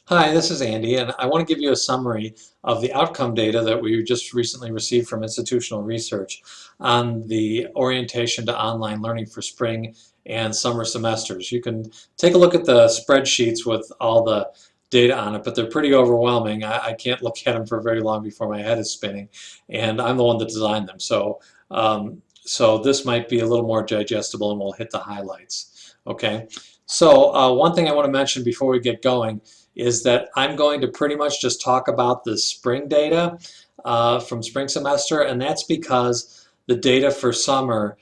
Hi, this is Andy, and I want to give you a summary of the outcome data that we just recently received from institutional research on the orientation to online learning for spring and summer semesters. You can take a look at the spreadsheets with all the data on it, but they're pretty overwhelming. I can't look at them for very long before my head is spinning, and I'm the one that designed them. So this might be a little more digestible, and we'll hit the highlights. Okay, so one thing I want to mention before we get going is that I'm going to pretty much just talk about the spring data from spring semester, and that's because the data for summer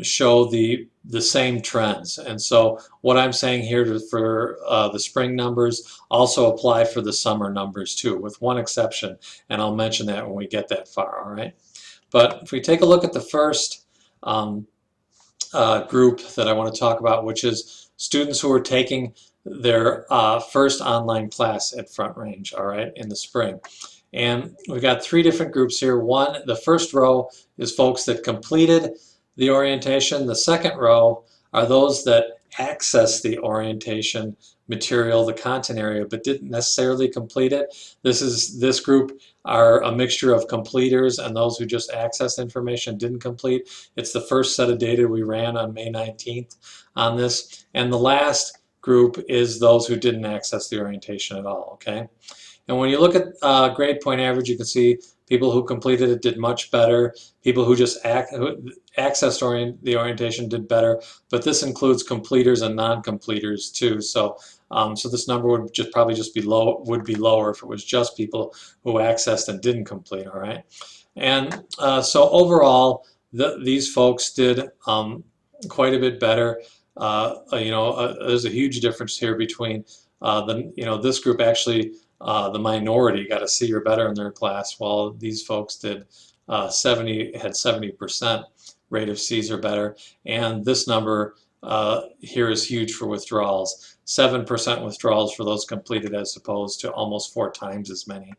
show the same trends. And so what I'm saying here for the spring numbers also apply for the summer numbers too, with one exception, and I'll mention that when we get that far, all right? But if we take a look at the first group that I want to talk about, which is students who are taking their first online class at Front Range, all right, in the spring. And we've got three different groups here. One, the first row is folks that completed the orientation. The second row are those that access the orientation material, the content area, but didn't necessarily complete it. This group are a mixture of completers and those who just accessed information, didn't complete. It's the first set of data we ran on May 19th on this. And the last group is those who didn't access the orientation at all, okay? And when you look at grade point average, you can see people who completed it did much better. People who just accessed the orientation did better, but this includes completers and non-completers too. So this number would probably just be lower if it was just people who accessed and didn't complete, all right? And so overall, these folks did quite a bit better. There's a huge difference here between this group actually, the minority got a C or better in their class, while these folks did 70% rate of C's or better. And this number here is huge for withdrawals. 7% withdrawals for those completed as opposed to almost 4 times as many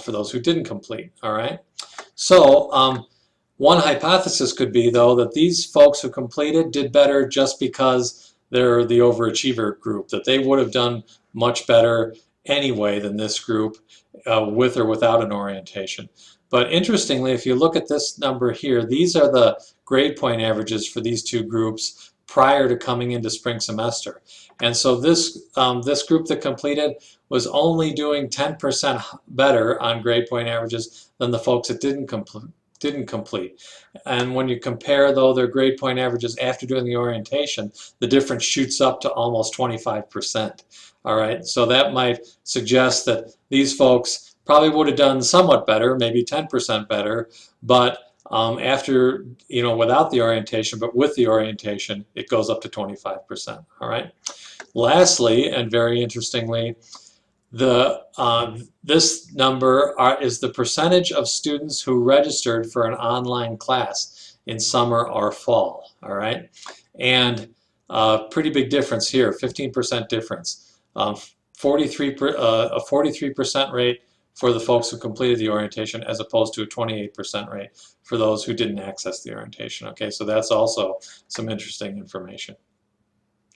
for those who didn't complete, all right? So one hypothesis could be, though, that these folks who completed did better just because they're the overachiever group, that they would have done much better anyway than this group with or without an orientation. But interestingly, if you look at this number here, these are the grade point averages for these two groups prior to coming into spring semester. And so this group that completed was only doing 10% better on grade point averages than the folks that didn't complete. And when you compare, though, their grade point averages after doing the orientation, the difference shoots up to almost 25%. All right, so that might suggest that these folks probably would have done somewhat better, maybe 10% better, but after, without the orientation, but with the orientation, it goes up to 25%. All right. Lastly, and very interestingly, this number is the percentage of students who registered for an online class in summer or fall, all right? And pretty big difference here, 15% difference. A 43% rate for the folks who completed the orientation as opposed to a 28% rate for those who didn't access the orientation, okay? So that's also some interesting information.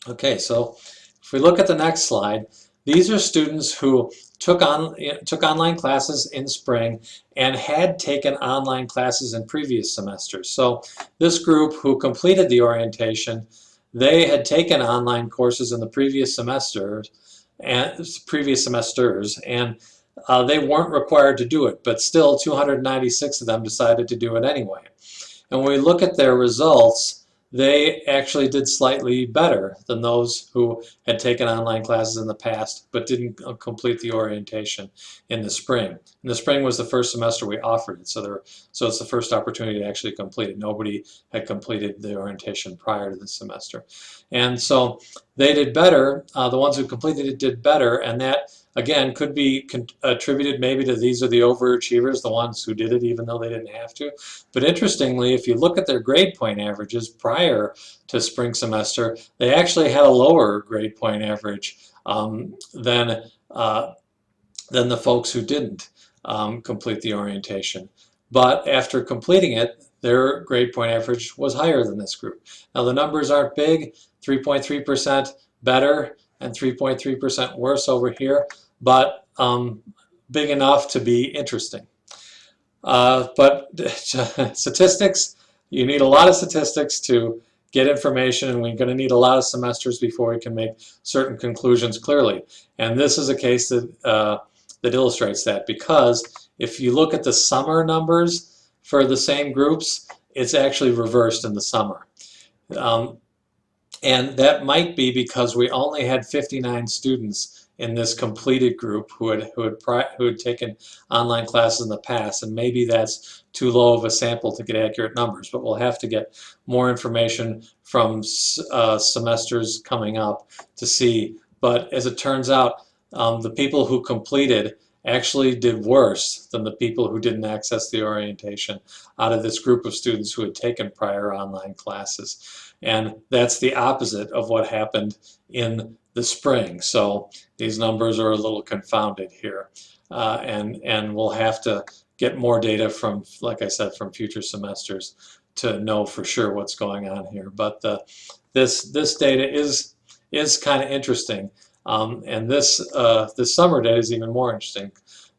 Okay, so if we look at the next slide, these are students who took online classes in spring and had taken online classes in previous semesters. So this group who completed the orientation, they had taken online courses in the previous semesters, and they weren't required to do it, but still 296 of them decided to do it anyway. And when we look at their results, they actually did slightly better than those who had taken online classes in the past but didn't complete the orientation in the spring. And the spring was the first semester we offered it, so it's the first opportunity to actually complete it. Nobody had completed the orientation prior to the semester. And so they did better. The ones who completed it did better, and that again could be attributed maybe to these are the overachievers, the ones who did it even though they didn't have to. But interestingly, if you look at their grade point averages prior to spring semester, they actually had a lower grade point average than the folks who didn't complete the orientation. But after completing it, their grade point average was higher than this group. Now the numbers aren't big, 3.3% better and 3.3% worse over here, but big enough to be interesting. But statistics, you need a lot of statistics to get information, and we're going to need a lot of semesters before we can make certain conclusions clearly. And this is a case that that illustrates that, because if you look at the summer numbers for the same groups, it's actually reversed in the summer. And that might be because we only had 59 students in this completed group who had taken online classes in the past, and maybe that's too low of a sample to get accurate numbers, but we'll have to get more information from semesters coming up to see. But as it turns out, the people who completed actually did worse than the people who didn't access the orientation out of this group of students who had taken prior online classes. And that's the opposite of what happened in the spring. So these numbers are a little confounded here. And we'll have to get more data from, like I said, from future semesters to know for sure what's going on here. But this data is kind of interesting. And this summer data is even more interesting,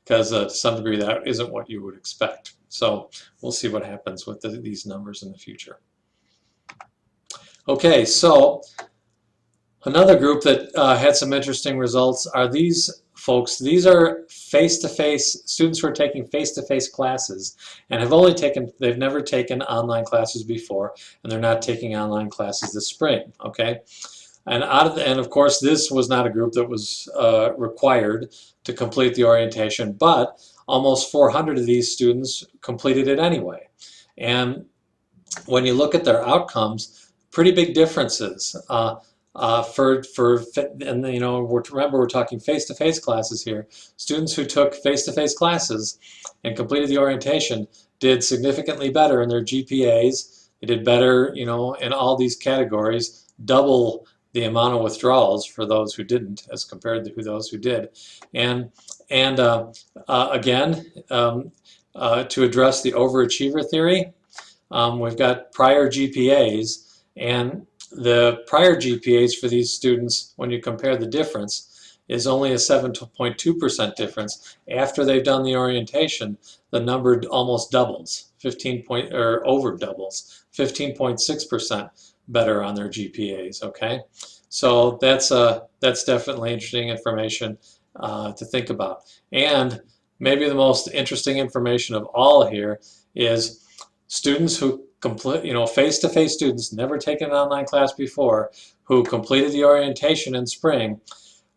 because to some degree that isn't what you would expect. So we'll see what happens with these numbers in the future. Okay, so another group that had some interesting results are these folks. These are face-to-face students who are taking face-to-face classes and they've never taken online classes before, and they're not taking online classes this spring. Okay. And of course, this was not a group that was required to complete the orientation, but almost 400 of these students completed it anyway. And when you look at their outcomes, pretty big differences. And you know, remember we're talking face-to-face classes here. Students who took face-to-face classes and completed the orientation did significantly better in their GPAs. They did better, you know, in all these categories, double the amount of withdrawals for those who didn't as compared to those who did. And again, to address the overachiever theory, we've got prior GPAs, and the prior GPAs for these students, when you compare the difference, is only a 7.2% difference. After they've done the orientation, the number almost doubles, over doubles, 15.6% better on their GPAs. Okay, so that's definitely interesting information to think about. And maybe the most interesting information of all here is students who complete, you know, face-to-face students, never taken an online class before, who completed the orientation in spring,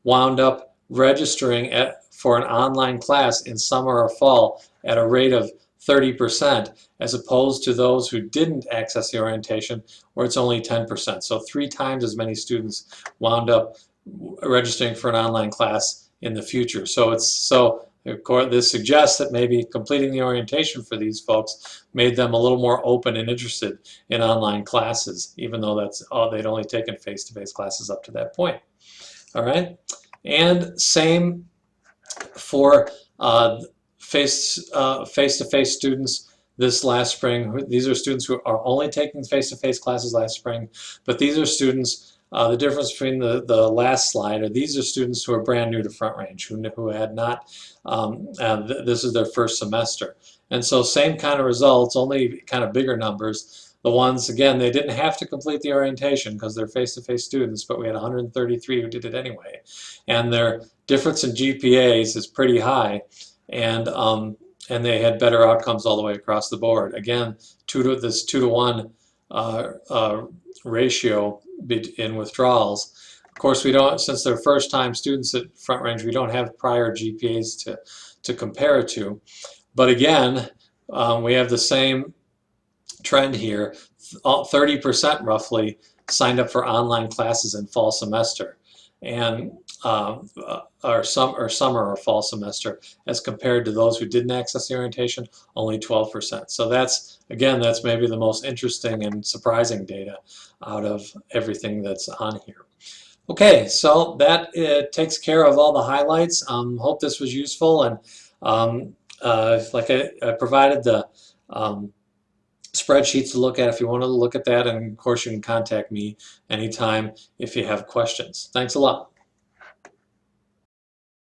wound up registering for an online class in summer or fall at a rate of 30%, as opposed to those who didn't access the orientation, where it's only 10%. So 3 times as many students wound up registering for an online class in the future. So this suggests that maybe completing the orientation for these folks made them a little more open and interested in online classes, even though they'd only taken face-to-face classes up to that point. All right, and same for face-to-face students this last spring. These are students who are only taking face-to-face classes last spring, but these are students, the difference between the last slide, are these are students who are brand new to Front Range, who had not, this is their first semester. And so same kind of results, only kind of bigger numbers. The ones, again, they didn't have to complete the orientation because they're face-to-face students, but we had 133 who did it anyway. And their difference in GPAs is pretty high, and they had better outcomes all the way across the board. Again, this 2-to-1 ratio in withdrawals. Of course, we don't, since they're first-time students at Front Range, we don't have prior GPAs to compare it to. But again, we have the same trend here. 30% roughly signed up for online classes in fall semester, and or summer or fall semester, as compared to those who didn't access the orientation, only 12%. So that's maybe the most interesting and surprising data out of everything that's on here. Okay, so that takes care of all the highlights. Hope this was useful, and like I provided the spreadsheets to look at if you want to look at that, and of course you can contact me anytime if you have questions. Thanks a lot.